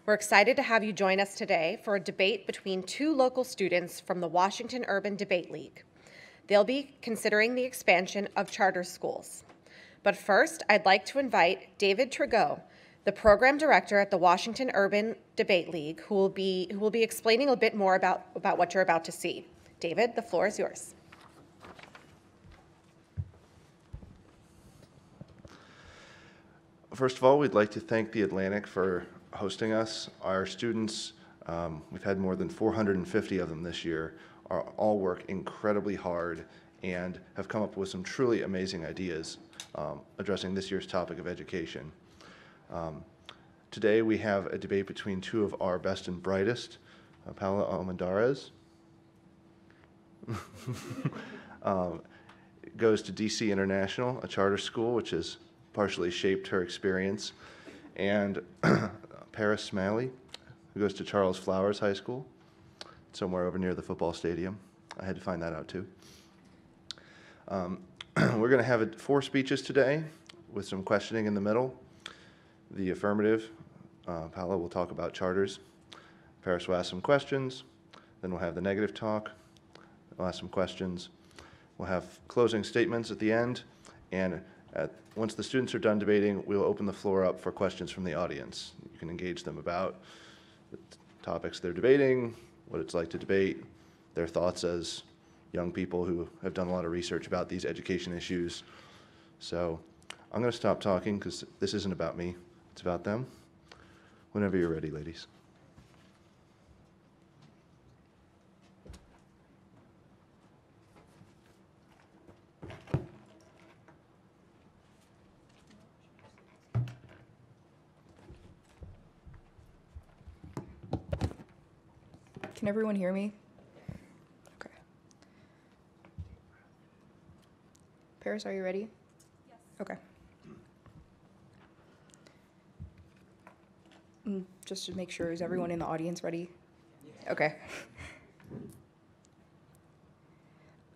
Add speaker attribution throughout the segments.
Speaker 1: We're excited to have you join us today for a debate between two local students from the Washington Urban Debate League. They'll be considering the expansion of charter schools. But first, I'd like to invite David Trigot, the program director at the Washington Urban Debate League, who will be explaining a bit more about what you're about to see. David, the floor is yours.
Speaker 2: First of all, we'd like to thank the Atlantic for hosting us. Our students, we've had more than 450 of them this year, all work incredibly hard and have come up with some truly amazing ideas addressing this year's topic of education. Today we have a debate between two of our best and brightest, Paola Almendarez goes to DC International, a charter school which has partially shaped her experience, and Paris Smalley, who goes to Charles Flowers High School, somewhere over near the football stadium. I had to find that out too. We're going to have 4 speeches today with some questioning in the middle. The affirmative, Paola will talk about charters. Paris will ask some questions. Then we'll have the negative talk. We'll ask some questions. We'll have closing statements at the end. And once the students are done debating, we'll open the floor up for questions from the audience. You can engage them about the topics they're debating, what it's like to debate, their thoughts as young people who have done a lot of research about these education issues. So I'm going to stop talking because this isn't about me, it's about them. Whenever you're ready, ladies.
Speaker 3: Can everyone hear me? Okay. Paris, are you ready? Yes. Okay. Just to make sure, is everyone in the audience ready? Yeah. Okay.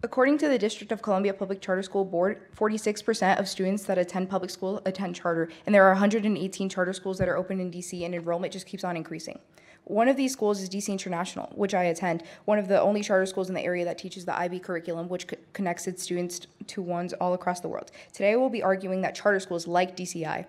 Speaker 3: According to the District of Columbia Public Charter School Board, 46% of students that attend public school attend charter, and there are 118 charter schools that are open in DC, and enrollment just keeps on increasing. One of these schools is DC International, which I attend, one of the only charter schools in the area that teaches the IB curriculum, which connects its students to ones all across the world. Today, we'll be arguing that charter schools like DCI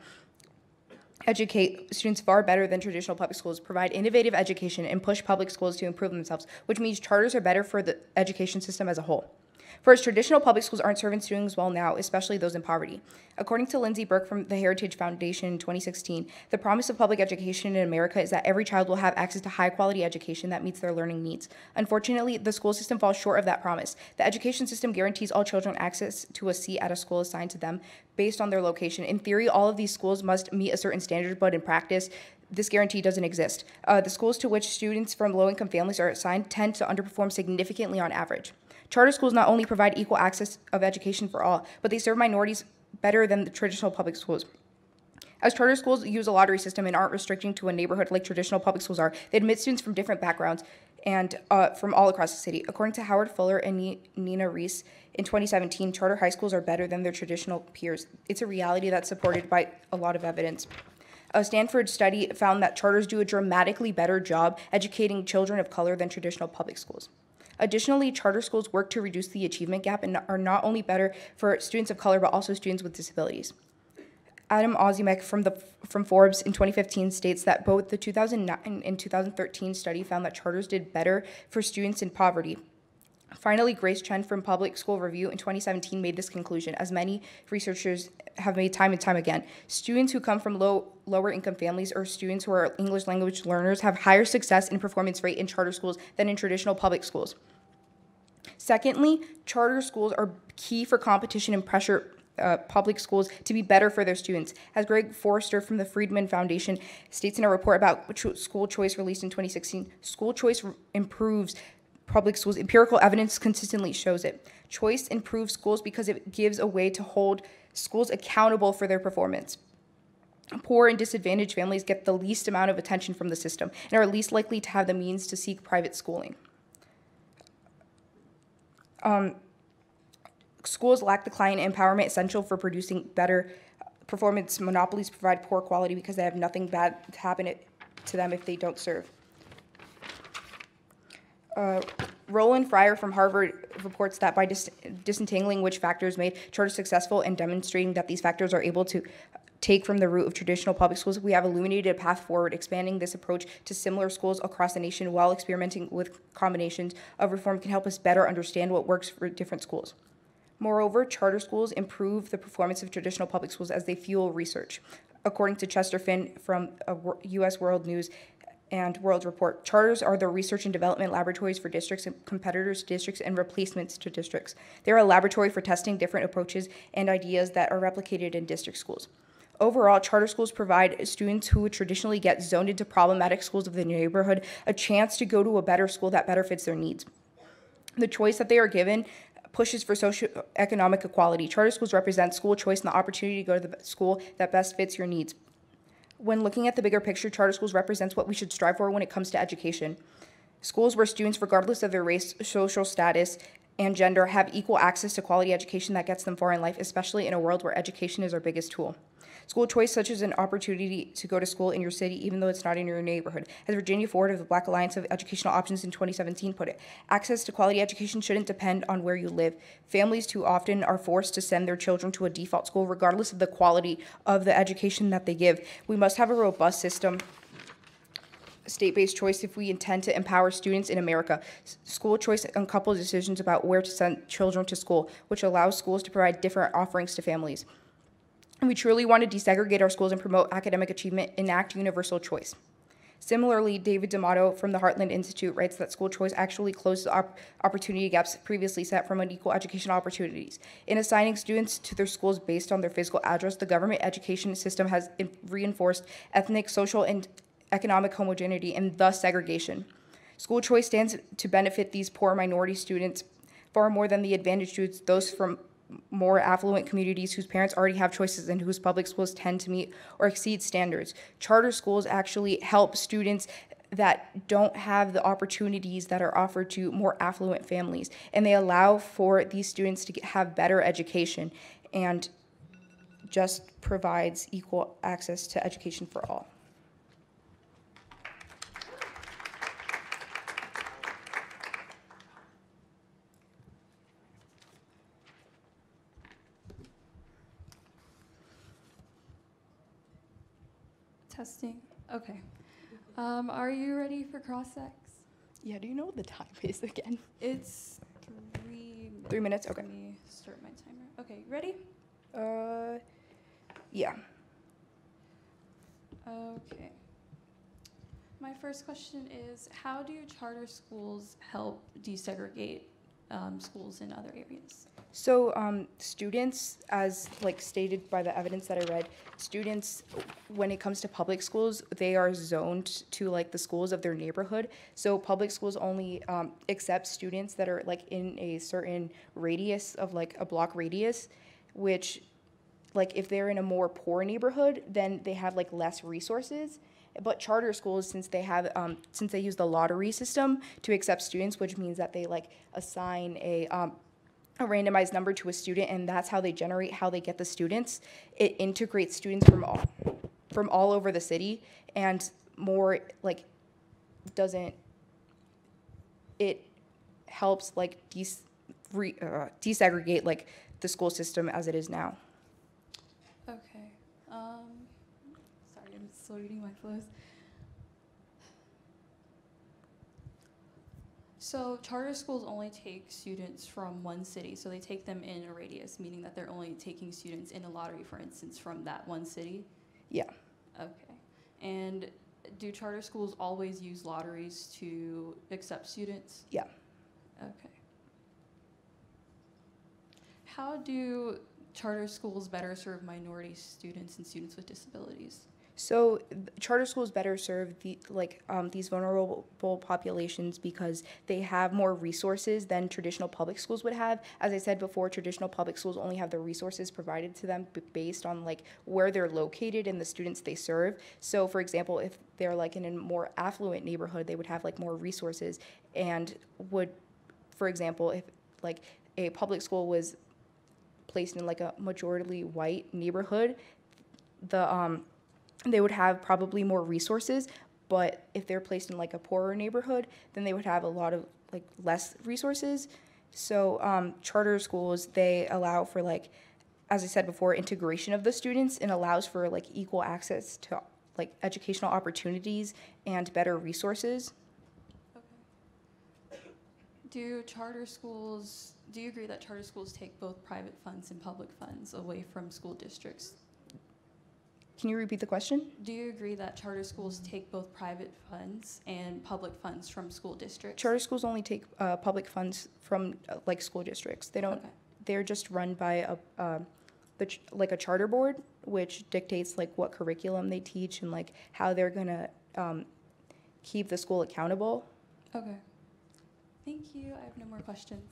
Speaker 3: educate students far better than traditional public schools, provide innovative education, and push public schools to improve themselves, which means charters are better for the education system as a whole. First, traditional public schools aren't serving students well now, especially those in poverty. According to Lindsay Burke from the Heritage Foundation in 2016, the promise of public education in America is that every child will have access to high-quality education that meets their learning needs. Unfortunately, the school system falls short of that promise. The education system guarantees all children access to a seat at a school assigned to them based on their location. In theory, all of these schools must meet a certain standard, but in practice, this guarantee doesn't exist. The schools to which students from low-income families are assigned tend to underperform significantly on average. Charter schools not only provide equal access of education for all, but they serve minorities better than the traditional public schools. As charter schools use a lottery system and aren't restricting to a neighborhood like traditional public schools are, they admit students from different backgrounds and from all across the city. According to Howard Fuller and Nina Reese in 2017, charter high schools are better than their traditional peers. It's a reality that's supported by a lot of evidence. A Stanford study found that charters do a dramatically better job educating children of color than traditional public schools. Additionally, charter schools work to reduce the achievement gap and are not only better for students of color, but also students with disabilities. Adam Ozimek from Forbes in 2015 states that both the 2009 and 2013 study found that charters did better for students in poverty. Finally, Grace Chen from Public School Review in 2017 made this conclusion, as many researchers have made time and time again. Students who come from lower income families or students who are English language learners have higher success in performance rate in charter schools than in traditional public schools. Secondly, charter schools are key for competition and pressure public schools to be better for their students. As Greg Forrester from the Friedman Foundation states in a report about school choice released in 2016, school choice improves public schools. Empirical evidence consistently shows it. Choice improves schools because it gives a way to hold schools accountable for their performance. Poor and disadvantaged families get the least amount of attention from the system and are least likely to have the means to seek private schooling. Schools lack the client empowerment essential for producing better performance. Monopolies provide poor quality because they have nothing bad to happen to them if they don't serve. Roland Fryer from Harvard reports that by disentangling which factors made charter successful and demonstrating that these factors are able to take from the root of traditional public schools, we have illuminated a path forward, expanding this approach to similar schools across the nation while experimenting with combinations of reform can help us better understand what works for different schools. Moreover, charter schools improve the performance of traditional public schools as they fuel research. According to Chester Finn from U.S. World News and World Report, charters are the research and development laboratories for districts and competitors to districts and replacements to districts. They're a laboratory for testing different approaches and ideas that are replicated in district schools. Overall, charter schools provide students who would traditionally get zoned into problematic schools of the neighborhood a chance to go to a better school that better fits their needs. The choice that they are given pushes for socioeconomic equality. Charter schools represent school choice and the opportunity to go to the school that best fits your needs. When looking at the bigger picture, charter schools represents what we should strive for when it comes to education. Schools where students, regardless of their race, social status, and gender, have equal access to quality education that gets them far in life, especially in a world where education is our biggest tool. School choice, such as an opportunity to go to school in your city, even though it's not in your neighborhood. As Virginia Ford of the Black Alliance of Educational Options in 2017 put it, access to quality education shouldn't depend on where you live. Families too often are forced to send their children to a default school regardless of the quality of the education that they give. We must have a robust system, state-based choice if we intend to empower students in America. School choice uncouples decisions about where to send children to school, which allows schools to provide different offerings to families. And we truly want to desegregate our schools and promote academic achievement, enact universal choice. Similarly, David D'Amato from the Heartland Institute writes that school choice actually closes opportunity gaps previously set from unequal educational opportunities. In assigning students to their schools based on their physical address, the government education system has reinforced ethnic, social, and economic homogeneity and thus segregation. School choice stands to benefit these poor minority students far more than the advantaged students, those from more affluent communities whose parents already have choices and whose public schools tend to meet or exceed standards. Charter schools actually help students that don't have the opportunities that are offered to more affluent families, and they allow for these students to have better education and just provides equal access to education for all.
Speaker 4: Testing. Okay. Are you ready for cross-sex?
Speaker 3: Yeah, do you know what the time is again?
Speaker 4: It's 3 minutes.
Speaker 3: 3 minutes? Okay.
Speaker 4: Let me start my timer. Okay, ready?
Speaker 3: Yeah.
Speaker 4: Okay. My first question is, how do charter schools help desegregate schools in other areas?
Speaker 3: So students, as like stated by the evidence that I read, students, when it comes to public schools, they are zoned to like the schools of their neighborhood. So public schools only accept students that are like in a certain radius of like a block radius, which like if they're in a more poor neighborhood, then they have like less resources. But charter schools, since they have, since they use the lottery system to accept students, which means that they like assign a randomized number to a student, and that's how they generate how they get the students. It integrates students from all over the city, and more like it helps like desegregate like the school system as it is now.
Speaker 4: Okay. Sorry, I'm still reading my flows. So charter schools only take students from one city, so they take them in a radius, meaning that they're only taking students in a lottery, for instance, from that one city?
Speaker 3: Yeah.
Speaker 4: Okay. And do charter schools always use lotteries to accept students?
Speaker 3: Yeah.
Speaker 4: Okay. How do charter schools better serve minority students and students with disabilities?
Speaker 3: So charter schools better serve these vulnerable populations because they have more resources than traditional public schools would have. As I said before, traditional public schools only have the resources provided to them based on like where they're located and the students they serve. So for example, if they're like in a more affluent neighborhood, they would have like more resources and would, for example, if like a public school was placed in like a majority white neighborhood, they would have probably more resources, but if they're placed in like a poorer neighborhood, then they would have a lot of like less resources. So charter schools, they allow for like, as I said before, integration of the students, and allows for like equal access to like educational opportunities and better resources.
Speaker 4: Okay. Do you agree that charter schools take both private funds and public funds away from school districts?
Speaker 3: Can you repeat the question?
Speaker 4: Do you agree that charter schools take both private funds and public funds from school districts?
Speaker 3: Charter schools only take public funds from like school districts. They don't.
Speaker 4: Okay.
Speaker 3: They're just run by like a charter board, which dictates like what curriculum they teach and like how they're gonna keep the school accountable.
Speaker 4: Okay. Thank you. I have no more questions.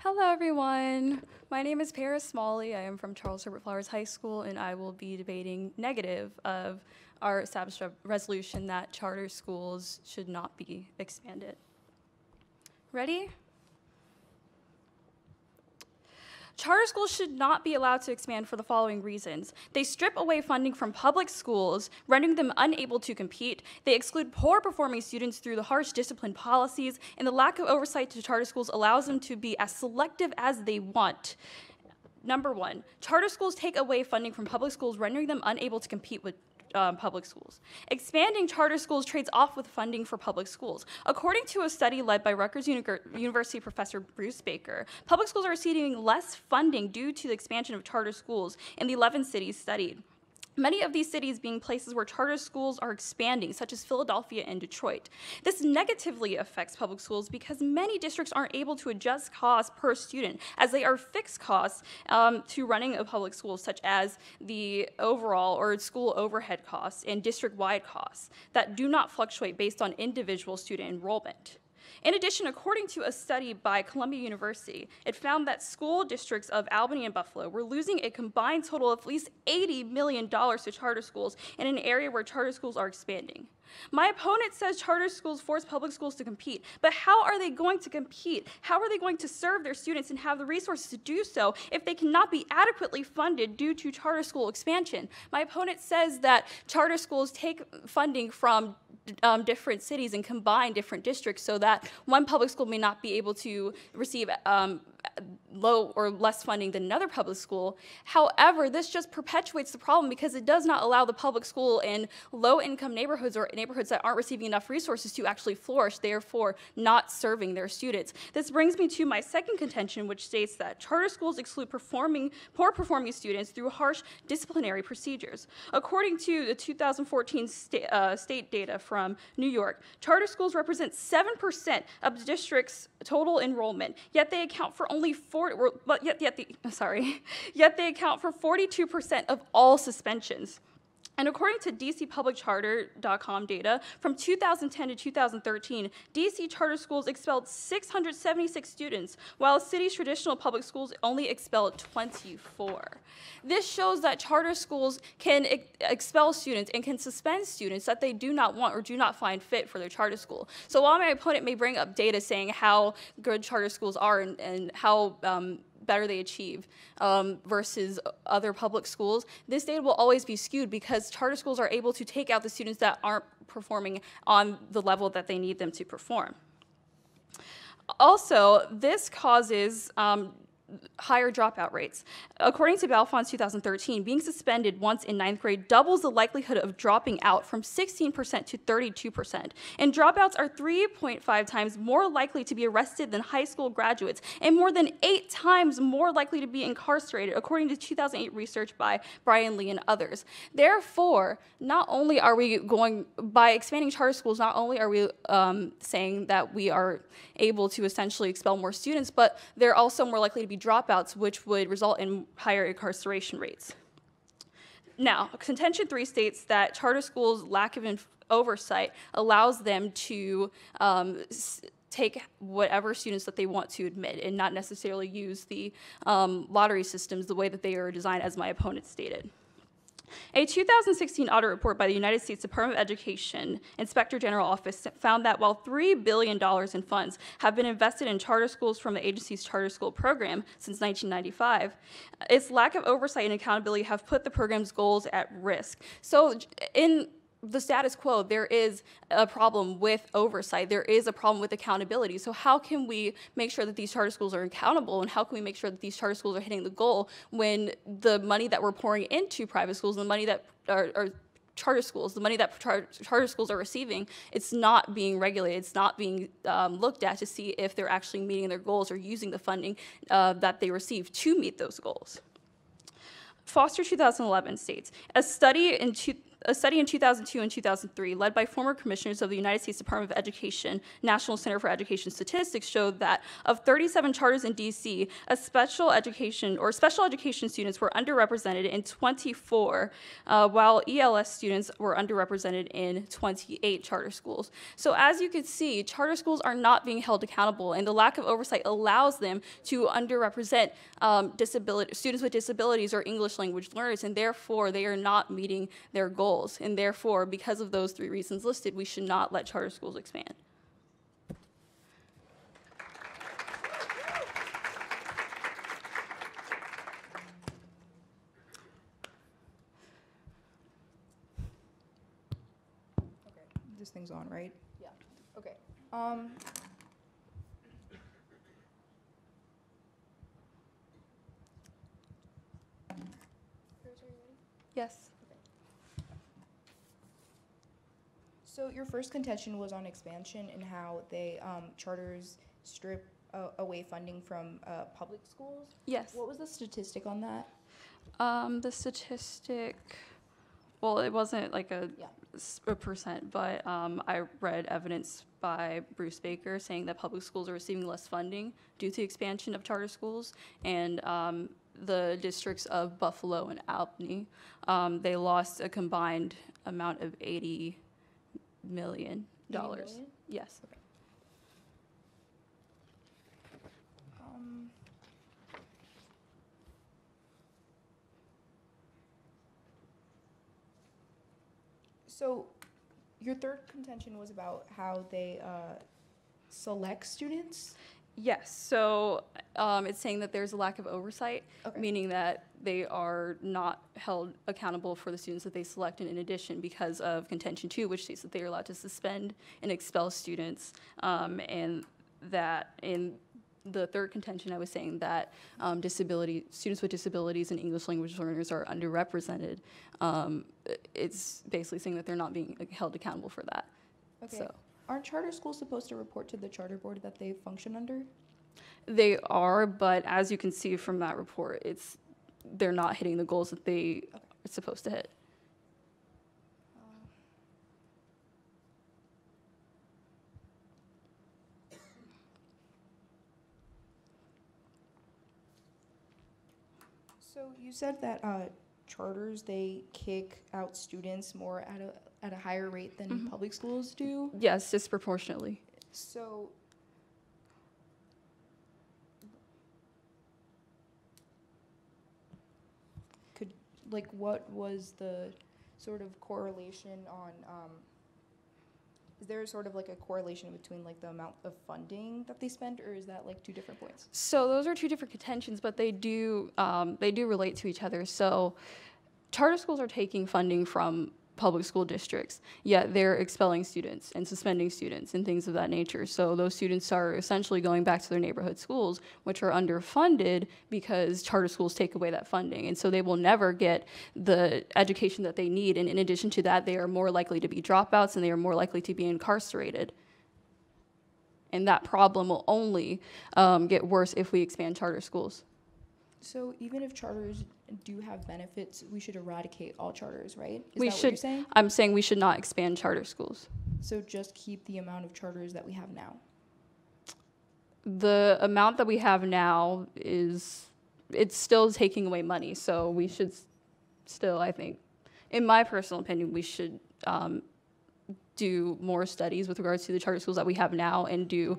Speaker 4: Hello, everyone. My name is Paris Smalley. I am from Charles Herbert Flowers High School, and I will be debating negative of our established resolution that charter schools should not be expanded. Ready? Charter schools should not be allowed to expand for the following reasons. They strip away funding from public schools, rendering them unable to compete. They exclude poor-performing students through the harsh discipline policies, and the lack of oversight to charter schools allows them to be as selective as they want. Number one, charter schools take away funding from public schools, rendering them unable to compete with public schools. Expanding charter schools trades off with funding for public schools. According to a study led by Rutgers University professor Bruce Baker, public schools are receiving less funding due to the expansion of charter schools in the 11 cities studied. Many of these cities being places where charter schools are expanding, such as Philadelphia and Detroit. This negatively affects public schools because many districts aren't able to adjust costs per student, as they are fixed costs to running a public school, such as the overall or school overhead costs and district-wide costs that do not fluctuate based on individual student enrollment. In addition, according to a study by Columbia University, it found that school districts of Albany and Buffalo were losing a combined total of at least $80 million to charter schools in an area where charter schools are expanding. My opponent says charter schools force public schools to compete, but how are they going to compete? How are they going to serve their students and have the resources to do so if they cannot be adequately funded due to charter school expansion? My opponent says that charter schools take funding from different cities and combine different districts so that one public school may not be able to receive low or less funding than another public school. However, this just perpetuates the problem because it does not allow the public school in low-income neighborhoods or neighborhoods that aren't receiving enough resources to actually flourish, therefore not serving their students. This brings me to my second contention, which states that charter schools exclude poor-performing students through harsh disciplinary procedures. According to the 2014 state data from New York, charter schools represent 7% of the district's total enrollment, yet they account for only yet they account for 42% of all suspensions. And according to DCPublicCharter.com data, from 2010 to 2013, DC charter schools expelled 676 students, while the city's traditional public schools only expelled 24. This shows that charter schools can expel students and can suspend students that they do not want or do not find fit for their charter school. So while my opponent may bring up data saying how good charter schools are and how better they achieve versus other public schools, this data will always be skewed because charter schools are able to take out the students that aren't performing on the level that they need them to perform. Also, this causes higher dropout rates. According to Balfour's 2013, being suspended once in 9th grade doubles the likelihood of dropping out from 16% to 32%. And dropouts are 3.5 times more likely to be arrested than high school graduates, and more than 8 times more likely to be incarcerated, according to 2008 research by Brian Lee and others. Therefore, not only are we going, by expanding charter schools, not only are we saying that we are able to essentially expel more students, but they're also more likely to be dropouts, which would result in higher incarceration rates. Now, Contention 3 states that charter schools' lack of oversight allows them to take whatever students that they want to admit and not necessarily use the lottery systems the way that they are designed, as my opponent stated. A 2016 audit report by the United States Department of Education Inspector General Office found that while $3 billion in funds have been invested in charter schools from the agency's charter school program since 1995, its lack of oversight and accountability have put the program's goals at risk. So in the status quo, there is a problem with oversight. There is a problem with accountability. So how can we make sure that these charter schools are accountable, and how can we make sure that these charter schools are hitting the goal when the money that we're pouring into private schools and the money that are charter schools, the money that charter schools are receiving, it's not being regulated, it's not being looked at to see if they're actually meeting their goals or using the funding that they receive to meet those goals. Foster 2011 states, a study in 2002 and 2003, led by former commissioners of the United States Department of Education, National Center for Education Statistics, showed that of 37 charters in DC, special education students were underrepresented in 24, while ELS students were underrepresented in 28 charter schools. So as you can see, charter schools are not being held accountable, and the lack of oversight allows them to underrepresent students with disabilities or English language learners, and therefore they are not meeting their goals. And therefore, because of those 3 reasons listed, we should not let charter schools expand.
Speaker 3: Okay, this thing's on, right? Yeah. Okay.
Speaker 4: Yes.
Speaker 3: So your first contention was on expansion and how they charters strip away funding from public schools.
Speaker 4: Yes.
Speaker 3: What was the statistic on that?
Speaker 4: The statistic, well, it wasn't like a percent, but I read evidence by Bruce Baker saying that public schools are receiving less funding due to expansion of charter schools, and the districts of Buffalo and Albany, they lost a combined amount of $80 million.
Speaker 3: Million?
Speaker 4: Yes.
Speaker 3: Okay. So your third contention was about how they select students?
Speaker 4: Yes, so it's saying that there's a lack of oversight,
Speaker 3: Okay.
Speaker 4: meaning that they are not held accountable for the students that they select, and in addition, because of Contention 2, which states that they are allowed to suspend and expel students, and that in the third contention, I was saying that students with disabilities and English language learners are underrepresented. It's basically saying that they're not being held accountable for that.
Speaker 3: Okay.
Speaker 4: So.
Speaker 3: Aren't charter schools supposed to report to the charter board that they function under?
Speaker 4: They are, but as you can see from that report, they're not hitting the goals that they are supposed to hit.
Speaker 3: So you said that charters, they kick out students more at a higher rate than public schools do?
Speaker 4: Yes, disproportionately.
Speaker 3: So what was the sort of correlation on, is there sort of like a correlation between like the amount of funding that they spend, or is that like 2 different points?
Speaker 4: So those are 2 different contentions, but they do relate to each other. So charter schools are taking funding from public school districts, yet they're expelling students and suspending students and things of that nature. So those students are essentially going back to their neighborhood schools, which are underfunded because charter schools take away that funding. And so they will never get the education that they need. And in addition to that, they are more likely to be dropouts and they are more likely to be incarcerated. And that problem will only get worse if we expand charter schools.
Speaker 3: So even if charters do have benefits, we should eradicate all charters, right? Is
Speaker 4: We
Speaker 3: that what
Speaker 4: should.
Speaker 3: you're saying?
Speaker 4: I'm saying we should not expand charter schools.
Speaker 3: So just keep the amount of charters that we have now.
Speaker 4: The amount that we have now it's still taking away money. So we should still, I think, in my personal opinion, we should do more studies with regards to the charter schools that we have now and do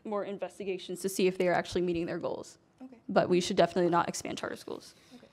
Speaker 4: more investigations to see if they are actually meeting their goals.
Speaker 3: Okay.
Speaker 4: But we should definitely not expand charter schools.
Speaker 3: Okay.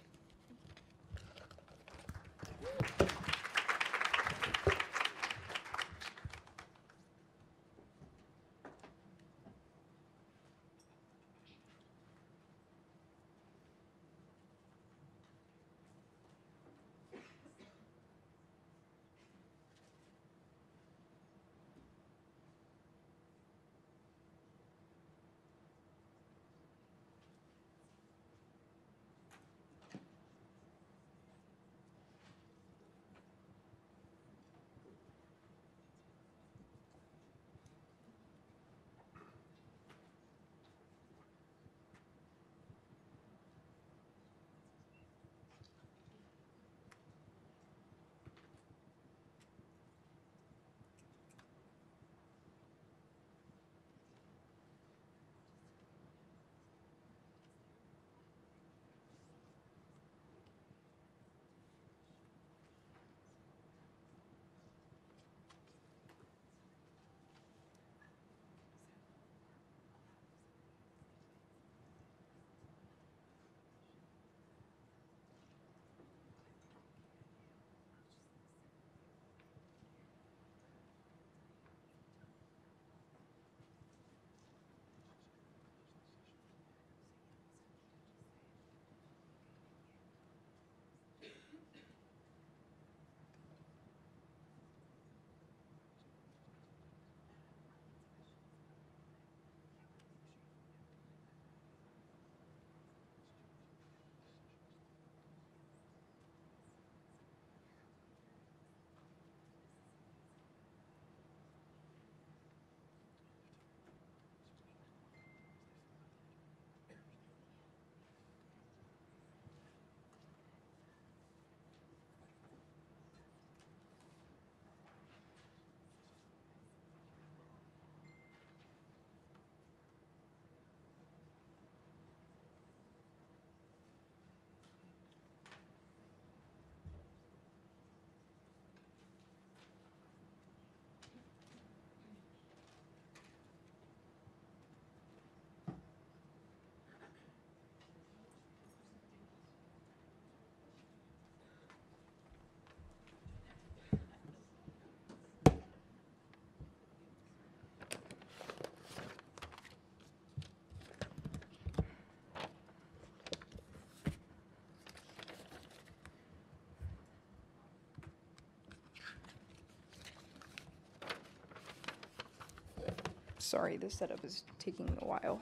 Speaker 3: Sorry, this setup is taking a while.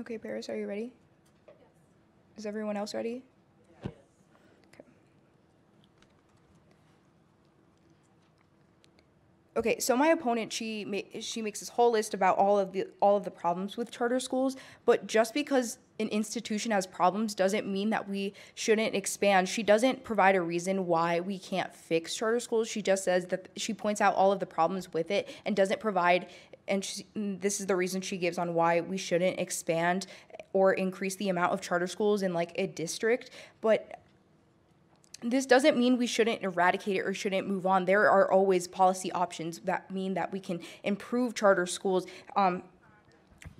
Speaker 3: Okay, Paris, are you ready? Yes. Is everyone else ready? Yes. Okay. Okay, so my opponent, she makes this whole list about all of the problems with charter schools, but just because an institution has problems doesn't mean that we shouldn't expand. She doesn't provide a reason why we can't fix charter schools. She just says that she points out all of the problems with it and doesn't provide, and this is the reason she gives on why we shouldn't expand or increase the amount of charter schools in like a district. But This doesn't mean we shouldn't eradicate it or shouldn't move on. There are always policy options that mean that we can improve charter schools.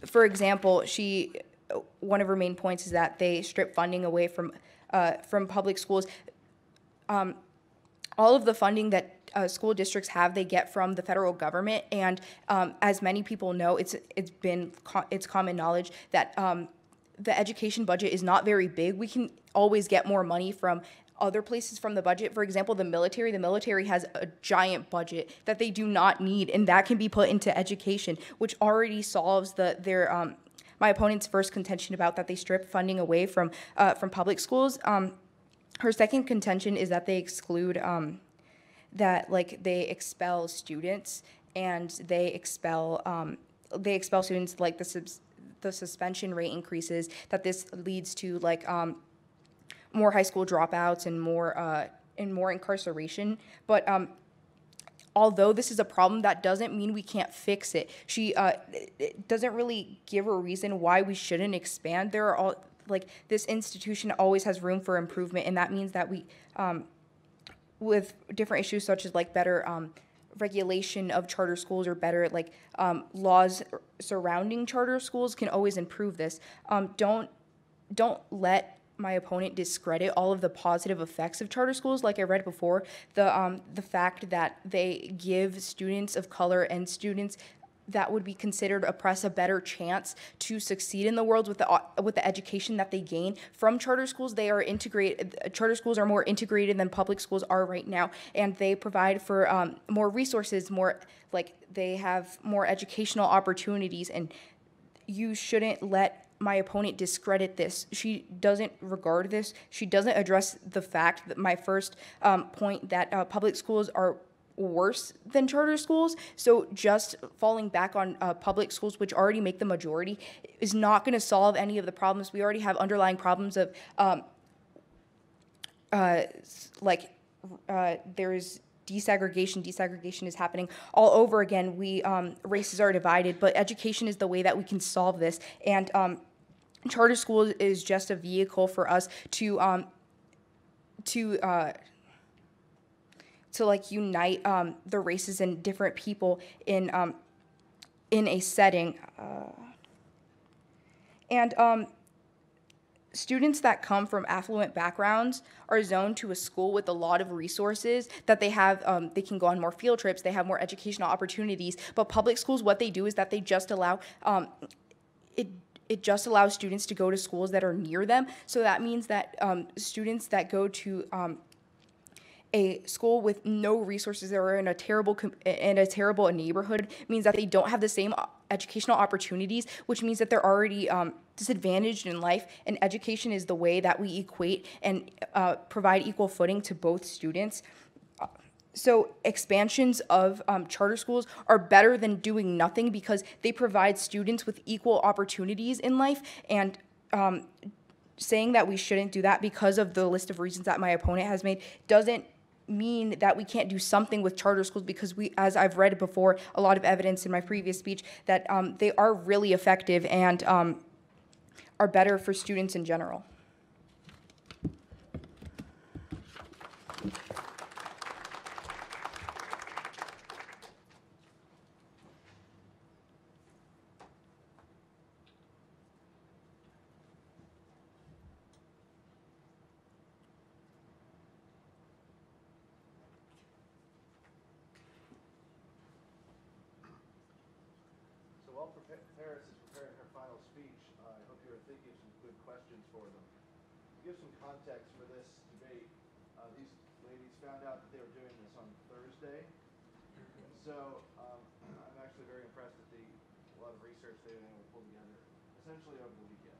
Speaker 3: For example, one of her main points is that they strip funding away from public schools. All of the funding that school districts have, they get from the federal government, and as many people know, it's common knowledge that the education budget is not very big. We can always get more money from other places from the budget. For example, the military has a giant budget that they do not need, and that can be put into education, which already solves my opponent's first contention about that they strip funding away from public schools. Her second contention is that they exclude they expel students, and they expel students, like the suspension rate increases, that this leads to more high school dropouts and more incarceration. But although this is a problem, that doesn't mean we can't fix it. It doesn't really give a reason why we shouldn't expand. This institution always has room for improvement, and that means that we, with different issues such as better regulation of charter schools or better laws surrounding charter schools, can always improve this. Don't let my opponent discredit all of the positive effects of charter schools. Like I read before, the fact that they give students of color and students that would be considered oppressed a better chance to succeed in the world with the education that they gain from charter schools. They are integrated. Charter schools are more integrated than public schools are right now, and they provide for more resources, they have more educational opportunities, and you shouldn't let my opponent discredit this. She doesn't regard this. She doesn't address the fact that my first point, that public schools are worse than charter schools. So just falling back on public schools, which already make the majority, is not going to solve any of the problems. We already have underlying problems of there's desegregation. Desegregation is happening all over again. Races are divided, but education is the way that we can solve this. And charter schools is just a vehicle for us to unite the races and different people in a setting. Students that come from affluent backgrounds are zoned to a school with a lot of resources that they have. They can go on more field trips. They have more educational opportunities. But public schools, what they do is that they just allow it just allows students to go to schools that are near them. So that means that students that go to a school with no resources or in a terrible neighborhood means that they don't have the same educational opportunities, which means that they're already disadvantaged in life. And education is the way that we equate and provide equal footing to both students. So expansions of charter schools are better than doing nothing, because they provide students with equal opportunities in life. And saying that we shouldn't do that because of the list of reasons that my opponent has made doesn't mean that we can't do something with charter schools, because as I've read before, a lot of evidence in my previous speech, that they are really effective and are better for students in general.
Speaker 2: Paris is preparing her final speech. I hope you're thinking of some good questions for them. To give some context for this debate, these ladies found out that they were doing this on Thursday. So I'm actually very impressed at a lot of research they've been able to pull together essentially over the weekend.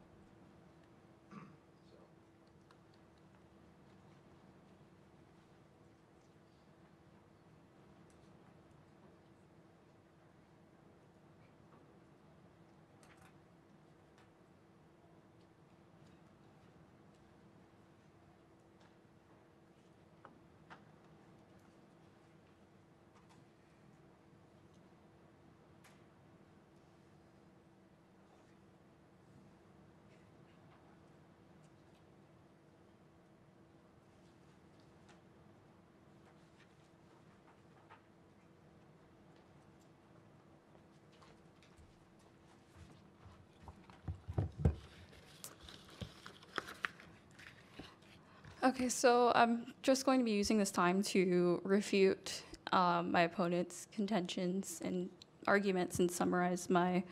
Speaker 4: Okay, so I'm just going to be using this time to refute my opponent's contentions and arguments and summarize my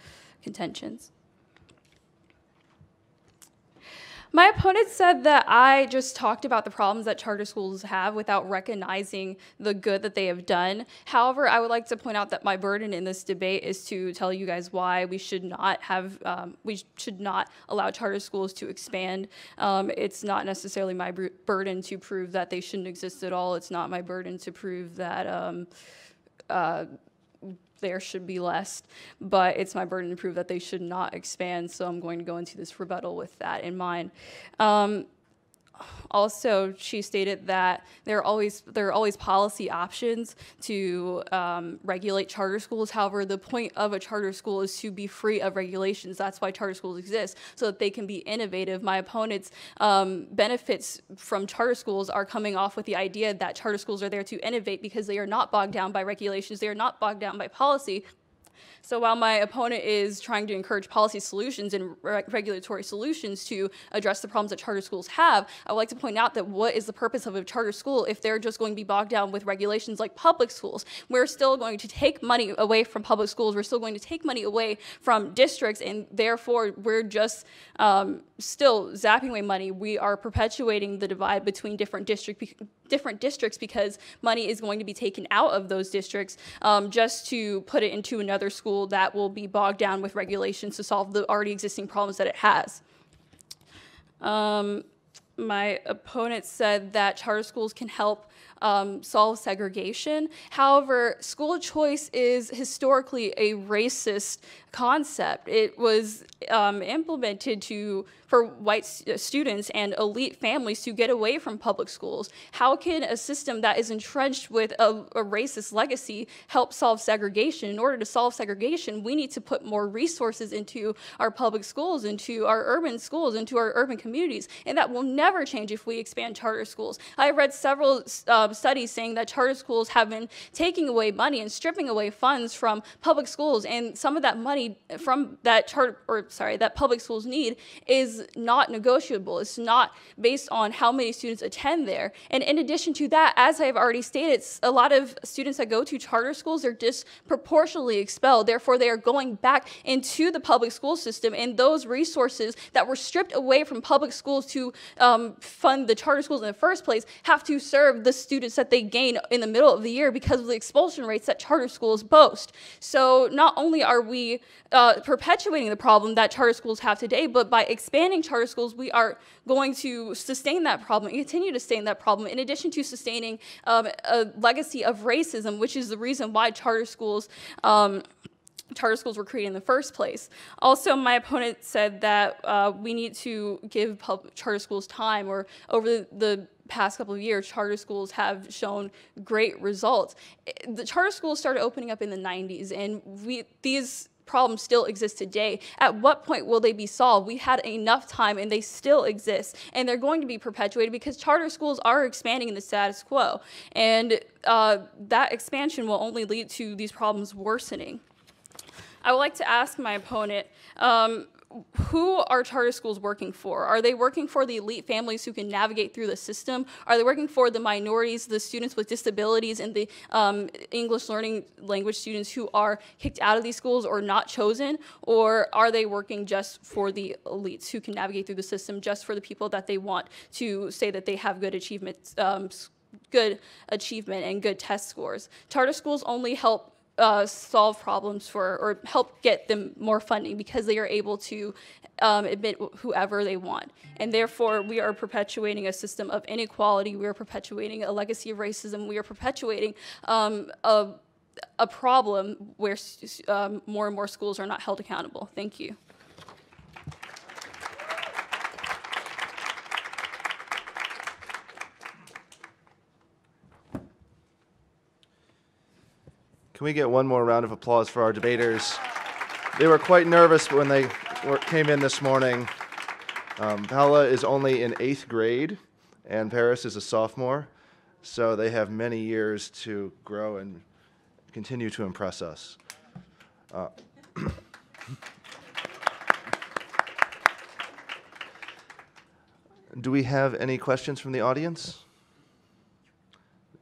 Speaker 4: contentions. My opponent said that I just talked about the problems that charter schools have without recognizing the good that they have done. However, I would like to point out that my burden in this debate is to tell you guys why we should not allow charter schools to expand. It's not necessarily my burden to prove that they shouldn't exist at all. It's not my burden to prove that there should be less, but it's my burden to prove that they should not expand, so I'm going to go into this rebuttal with that in mind. Also, she stated that there are always policy options to regulate charter schools. However, the point of a charter school is to be free of regulations. That's why charter schools exist, so that they can be innovative. My opponent's benefits from charter schools are coming off with the idea that charter schools are there to innovate because they are not bogged down by regulations. They are not bogged down by policy. So while my opponent is trying to encourage policy solutions and regulatory solutions to address the problems that charter schools have, I would like to point out that what is the purpose of a charter school if they're just going to be bogged down with regulations like public schools? We're still going to take money away from public schools. We're still going to take money away from districts, and therefore we're just still zapping away money. We are perpetuating the divide between different districts because money is going to be taken out of those districts just to put it into another school that will be bogged down with regulations to solve the already existing problems that it has. My opponent said that charter schools can help solve segregation. However, school choice is historically a racist concept. It was implemented for white students and elite families to get away from public schools. How can a system that is entrenched with a racist legacy help solve segregation? In order to solve segregation, we need to put more resources into our public schools, into our urban schools, into our urban communities, and that will never change if we expand charter schools. I read several studies saying that charter schools have been taking away money and stripping away funds from public schools, and some of that money from that that public schools need is not negotiable. It's not based on how many students attend there. And in addition to that, as I've already stated, a lot of students that go to charter schools are disproportionately expelled. Therefore, they are going back into the public school system, and those resources that were stripped away from public schools to fund the charter schools in the first place have to serve the students that they gain in the middle of the year because of the expulsion rates that charter schools boast. So not only are we perpetuating the problem that charter schools have today, but by expanding charter schools, we are going to sustain that problem and continue to sustain that problem, in addition to sustaining a legacy of racism, which is the reason why charter schools were created in the first place. Also, my opponent said that we need to give charter schools time, or over the past couple of years, charter schools have shown great results. The charter schools started opening up in the 90s, and these problems still exist today. At what point will they be solved? We had enough time, and they still exist, and they're going to be perpetuated because charter schools are expanding in the status quo, and that expansion will only lead to these problems worsening. I would like to ask my opponent, who are charter schools working for? Are they working for the elite families who can navigate through the system? Are they working for the minorities, the students with disabilities, and the English learning language students who are kicked out of these schools or not chosen? Or are they working just for the elites who can navigate through the system, just for the people that they want to say that they have good achievement and good test scores? Charter schools only help solve problems or help get them more funding because they are able to admit whoever they want. And therefore, we are perpetuating a system of inequality. We are perpetuating a legacy of racism. We are perpetuating a problem where more and more schools are not held accountable. Thank you.
Speaker 2: Can we get one more round of applause for our debaters? They were quite nervous when they came in this morning. Paula is only in 8th grade, and Paris is a sophomore, so they have many years to grow and continue to impress us. Do we have any questions from the audience?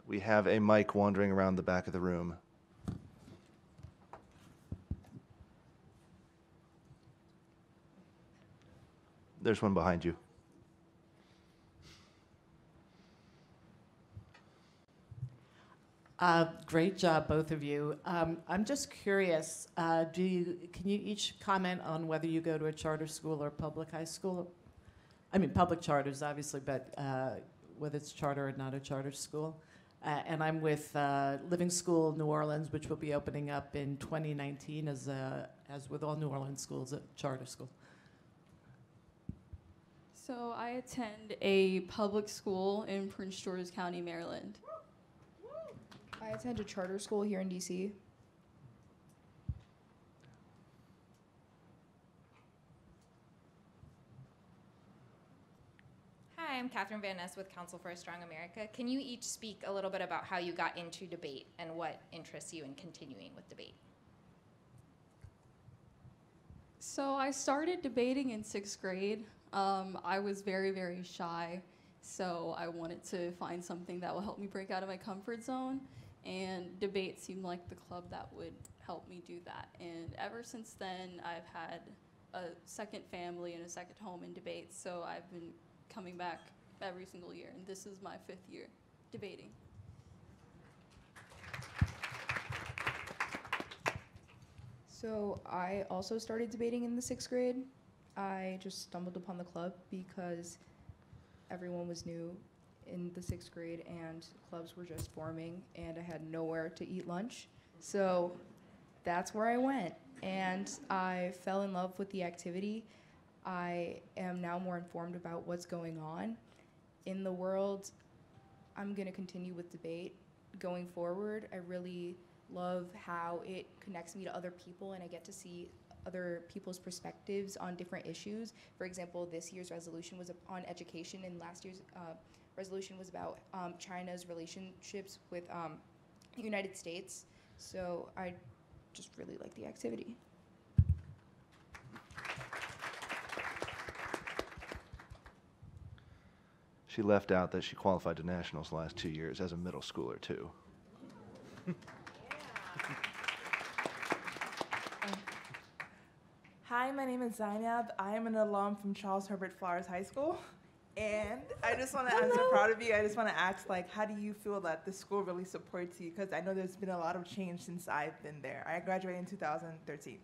Speaker 2: We have a mic wandering around the back of the room. There's one behind you.
Speaker 5: Great job, both of you. I'm just curious, can you each comment on whether you go to a charter school or public high school? I mean, public charters, obviously, but whether it's charter or not a charter school. And I'm with Living School New Orleans, which will be opening up in 2019 as with all New Orleans schools, a charter school.
Speaker 4: So I attend a public school in Prince George's County, Maryland.
Speaker 3: I attend a charter school here in DC.
Speaker 6: Hi, I'm Catherine Van Ness with Council for a Strong America. Can you each speak a little bit about how you got into debate and what interests you in continuing with debate?
Speaker 4: So I started debating in 6th grade. I was very, very shy, so I wanted to find something that will help me break out of my comfort zone, and debate seemed like the club that would help me do that. And ever since then, I've had a second family and a second home in debate, so I've been coming back every single year, and this is my 5th year debating.
Speaker 3: So I also started debating in the 6th grade. I just stumbled upon the club because everyone was new in the 6th grade and clubs were just forming and I had nowhere to eat lunch. So that's where I went and I fell in love with the activity. I am now more informed about what's going on in the world. I'm going to continue with debate going forward. I really love how it connects me to other people and I get to see other people's perspectives on different issues. For example, this year's resolution was on education and last year's resolution was about China's relationships with the United States. So I just really like the activity.
Speaker 2: She left out that she qualified to nationals the last 2 years as a middle schooler, too.
Speaker 7: Hi, my name is Zainab. I am an alum from Charles Herbert Flowers High School. And I just want to, I'm so proud of you. I just want to ask, like, how do you feel that the school really supports you? Because I know there's been a lot of change since I've been there. I graduated in 2013.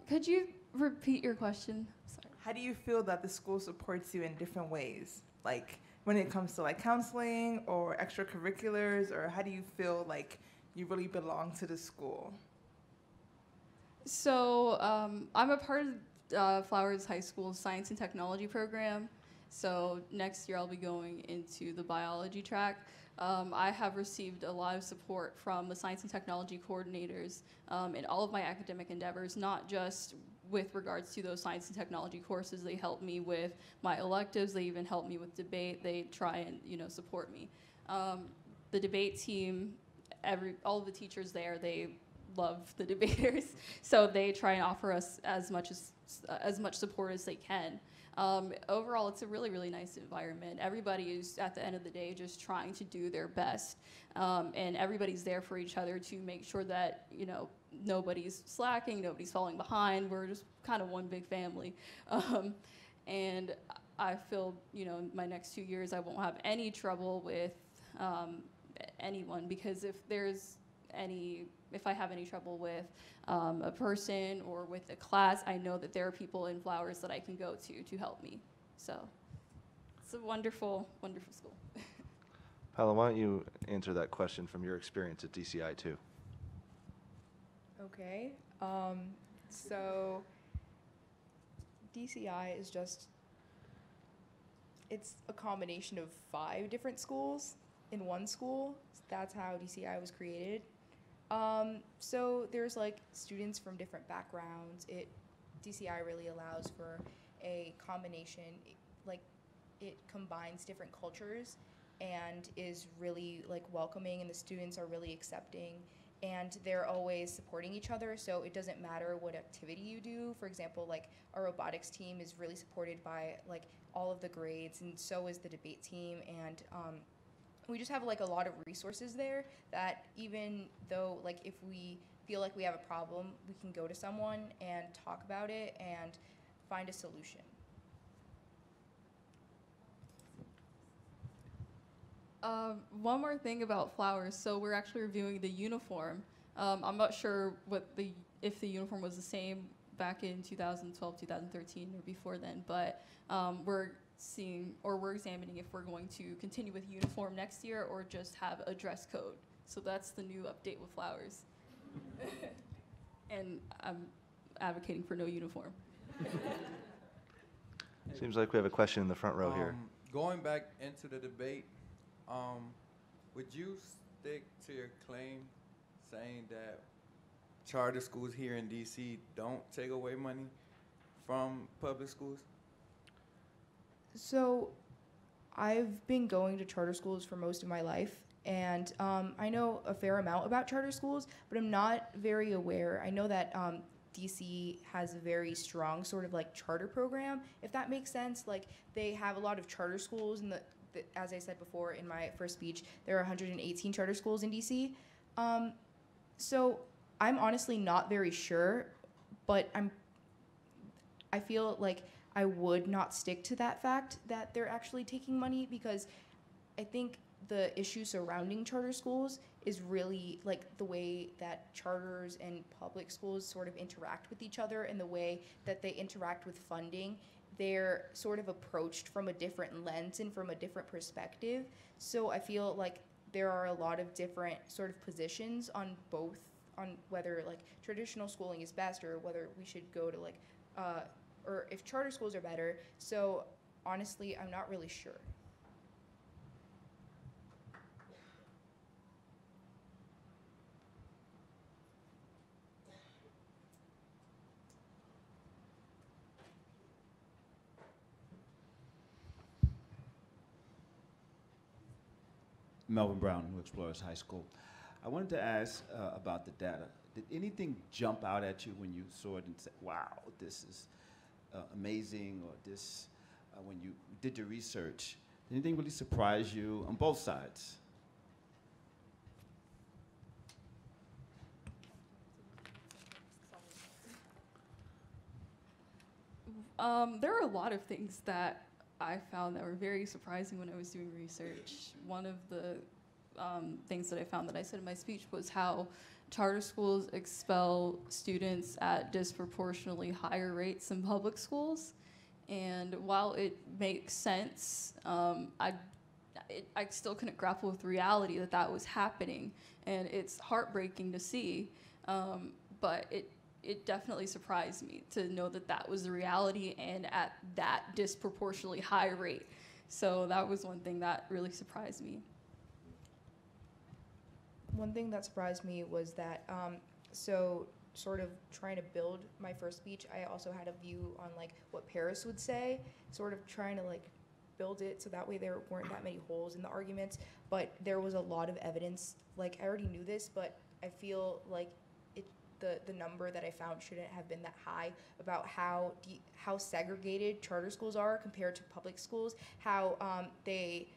Speaker 4: Could you repeat your question? Sorry.
Speaker 7: How do you feel that the school supports you in different ways? Like, when it comes to, like, counseling or extracurriculars, or how do you feel like you really belong to the school?
Speaker 4: So I'm a part of Flowers High School's Science and Technology program. So next year I'll be going into the biology track. I have received a lot of support from the science and technology coordinators in all of my academic endeavors, not just with regards to those science and technology courses. They help me with my electives. They even help me with debate. They try and support me. The debate team, all of the teachers there, they love the debaters, so they try and offer us as much support as they can. Overall, it's a really, really nice environment. Everybody is, at the end of the day, just trying to do their best, and everybody's there for each other to make sure that nobody's slacking, nobody's falling behind. We're just kind of one big family, and I feel in my next 2 years I won't have any trouble with anyone, because if I have any trouble with a person or with a class, I know that there are people in Flowers that I can go to help me. So it's a wonderful, wonderful school.
Speaker 2: Paula, why don't you answer that question from your experience at DCI too?
Speaker 3: Okay, so DCI is it's a combination of 5 different schools in one school. That's how DCI was created. So there's like students from different backgrounds. DCI really allows for a combination, like it combines different cultures and is really like welcoming, and the students are really accepting, and they're always supporting each other, so it doesn't matter what activity you do. For example, like our robotics team is really supported by like all of the grades, and so is the debate team, and we just have like a lot of resources there that even though like if we feel like we have a problem, we can go to someone and talk about it and find a solution.
Speaker 4: One more thing about Flowers. So we're actually reviewing the uniform. I'm not sure if the uniform was the same back in 2012, 2013, or before then, but we're examining if we're going to continue with uniform next year or just have a dress code. So that's the new update with Flowers. And I'm advocating for no uniform.
Speaker 2: Seems like we have a question in the front row here.
Speaker 8: Going back into the debate, would you stick to your claim saying that charter schools here in DC don't take away money from public schools?
Speaker 3: So I've been going to charter schools for most of my life, and I know a fair amount about charter schools, but I'm not very aware. I know that DC has a very strong sort of like charter program, if that makes sense. Like they have a lot of charter schools, and as I said before in my first speech, there are 118 charter schools in DC. So I'm honestly not very sure, but I feel like I would not stick to that fact that they're actually taking money, because I think the issue surrounding charter schools is really like the way that charters and public schools sort of interact with each other, and the way that they interact with funding. They're sort of approached from a different lens and from a different perspective. So I feel like there are a lot of different sort of positions on both, on whether like traditional schooling is best or whether we should go to like or if charter schools are better. So honestly, I'm not really sure.
Speaker 9: Melvin Brown, New Explorers High School. I wanted to ask about the data. Did anything jump out at you when you saw it and said, wow, this is amazing, or this, when you did your research, did anything really surprise you on both sides?
Speaker 4: There are a lot of things that I found that were very surprising when I was doing research. One of the things that I found that I said in my speech was how charter schools expel students at disproportionately higher rates than public schools. And while it makes sense, I still couldn't grapple with the reality that that was happening. And it's heartbreaking to see, but it definitely surprised me to know that that was the reality and at that disproportionately high rate. So that was one thing that really surprised me.
Speaker 3: One thing that surprised me was that, so sort of trying to build my first speech, I also had a view on like what Paris would say, sort of trying to like build it so that way there weren't that many holes in the arguments, but there was a lot of evidence. Like I already knew this, but I feel like the number that I found shouldn't have been that high, about how segregated charter schools are compared to public schools, how they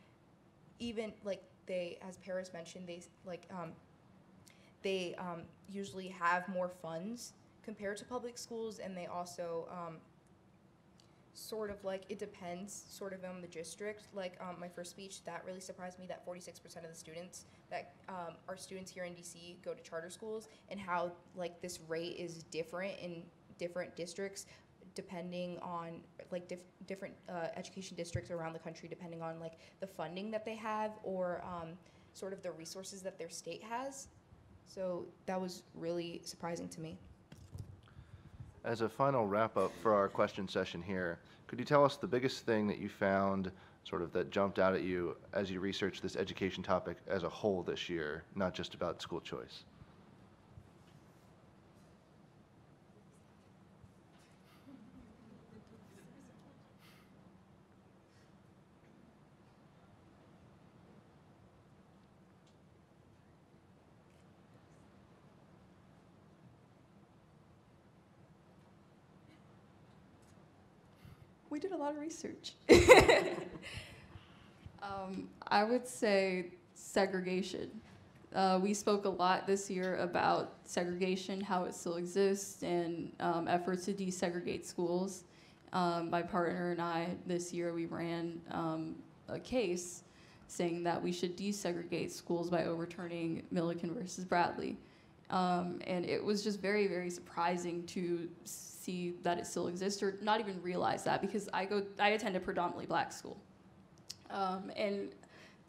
Speaker 3: even like they, as Paris mentioned, they usually have more funds compared to public schools, and they also sort of like, it depends sort of on the district. Like my first speech, that really surprised me, that 46% of the students that are students here in DC go to charter schools, and how like this rate is different in different districts depending on like different education districts around the country, depending on like the funding that they have or sort of the resources that their state has. So that was really surprising to me.
Speaker 2: As a final wrap up for our question session here, could you tell us the biggest thing that you found sort of that jumped out at you as you researched this education topic as a whole this year, not just about school choice?
Speaker 10: We did a lot of research. I would say segregation. We spoke a lot this year about segregation, how it still exists, and efforts to desegregate schools. My partner and I, this year, we ran a case saying that we should desegregate schools by overturning Milliken versus Bradley. And it was just very, very surprising to see that it still exists, or not even realize that, because I attend a predominantly black school. And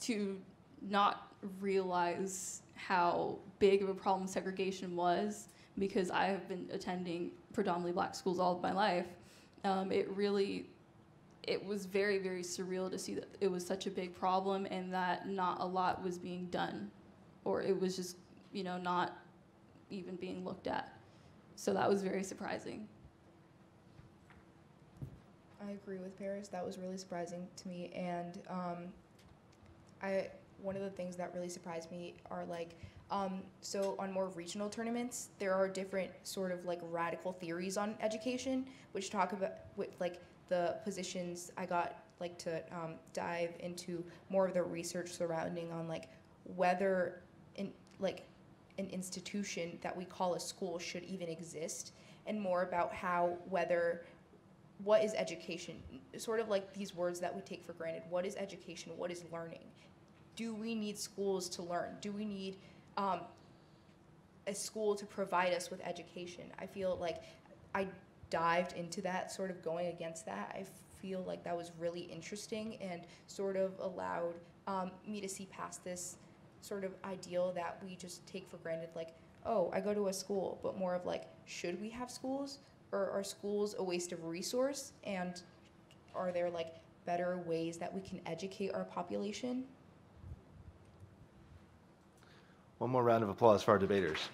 Speaker 10: to not realize how big of a problem segregation was, because I have been attending predominantly black schools all of my life, it was very, very surreal to see that it was such a big problem and that not a lot was being done, or it was just, not even being looked at. So that was very surprising.
Speaker 3: I agree with Paris. That was really surprising to me. And one of the things that really surprised me are so on more regional tournaments, there are different sort of radical theories on education, which talk about with the positions. I got to dive into more of the research surrounding on whether an institution that we call a school should even exist, and more about what is education? Sort of these words that we take for granted. What is education? What is learning? Do we need schools to learn? Do we need a school to provide us with education? I feel like I dived into that, sort of going against that. I feel like that was really interesting and sort of allowed me to see past this sort of ideal that we just take for granted, oh, I go to a school, but more of should we have schools? Or are schools a waste of resource? And are there better ways that we can educate our population?
Speaker 2: One more round of applause for our debaters.